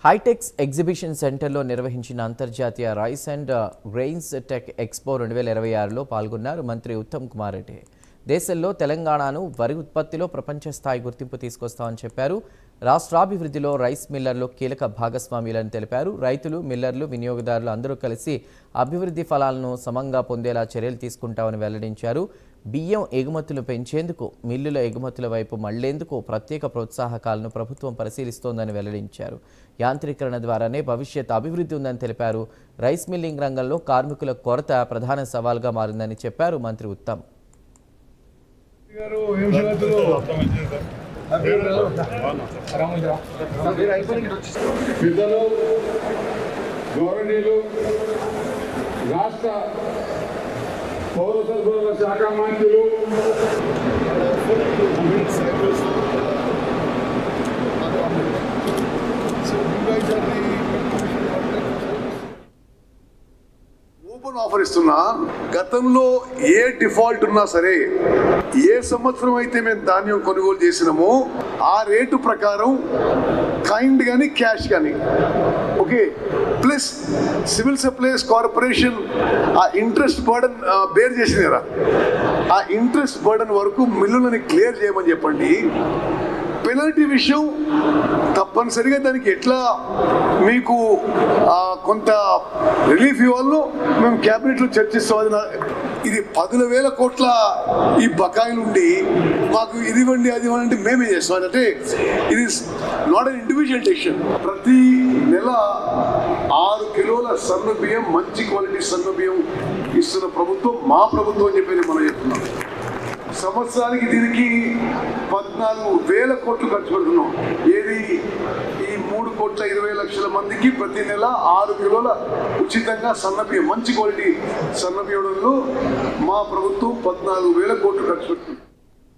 HITEX exhibition సెంటర్లో నిర్వహించిన అంతర్జాతీయ rice and grains tech expo 2026లో పాల్గొన్నారు మంత్రి ఉత్తమ్ కుమార్ రెడ్డి. దేశంలో తెలంగాణను వరి ఉత్పత్తిలో ప్రపంచ స్థాయి గుర్తింపు తీసుకొస్తామని చెప్పారు. రాష్ట్రాభివృద్ధిలో రైస్ మిల్లర్లు కీలక భాగస్వామ్యులని తెలిపారు. రైతులు, మిల్లర్లు, వినియోగదారులు అందరూ కలిసి అభివృద్ధి ఫలాలను సమంగా పొందేలా చర్యలు తీసుకుంటామని వెల్లడించారు. బియ్యం ఎగుమతులు పెంచేందుకు, మిల్లుల ఎగుమతుల వైపు మళ్లేందుకు ప్రత్యేక ప్రోత్సాహకాలను ప్రభుత్వం పరిశీలిస్తోందని వెల్లడించారు. యాంత్రీకరణ ద్వారానే భవిష్యత్ అభివృద్ధి ఉందని తెలిపారు. రైస్ మిల్లింగ్ రంగంలో కార్మికుల కొరత ప్రధాన సవాల్గా మారిందని చెప్పారు మంత్రి ఉత్తమ్. రాష్ట్ర పౌర సరఫరాల శాఖ మంత్రులు, ఓపెన్ ఆఫర్ ఇస్తున్నా. గతంలో ఏ డిఫాల్ట్ ఉన్నా సరే, ఏ సంవత్సరం అయితే మేము ధాన్యం కొనుగోలు చేసినామో ఆ రేటు ప్రకారం కైండ్ కానీ క్యాష్ కానీ okay, plus civil supplies corporation ఆ ఇంట్రెస్ట్ బర్డన్ బేర్ చేసింది కదా, ఆ ఇంట్రెస్ట్ బర్డన్ వరకు మిల్లులని క్లియర్ చేయమని చెప్పండి. పెనాల్టీ విషయం తప్పనిసరిగా దానికి ఎట్లా మీకు కొంత రిలీఫ్ ఇవ్వాలో మేము క్యాబినెట్లో చర్చిస్తాం. ఇది 10,000 కోట్ల ఈ బకాయిలు ఉండి మాకు ఇది ఇవ్వండి అది ఇవ్వండి అంటే మేమే చేస్తాం. అంటే ఇది నాట్ అన్ ఇండివిజువల్ డెసిషన్. ప్రతి నెల 6 కిలోల సన్న బియ్యం, మంచి క్వాలిటీ సన్న బియ్యం ఇస్తున్న ప్రభుత్వం మా ప్రభుత్వం అని చెప్పి మనం చెప్తున్నాం. సంవత్సరానికి దీనికి 14,000 కోట్లు ఖర్చు పెడుతున్నాం. ఏది ఈ 3,20,00,000 మందికి ప్రతి నెల 6 కిలోల ఉచితంగా సన్నబియ్యం, మంచి క్వాలిటీ సన్నబియ్యంలో మా ప్రభుత్వం 14,000 కోట్లు ఖర్చు పెడుతుంది.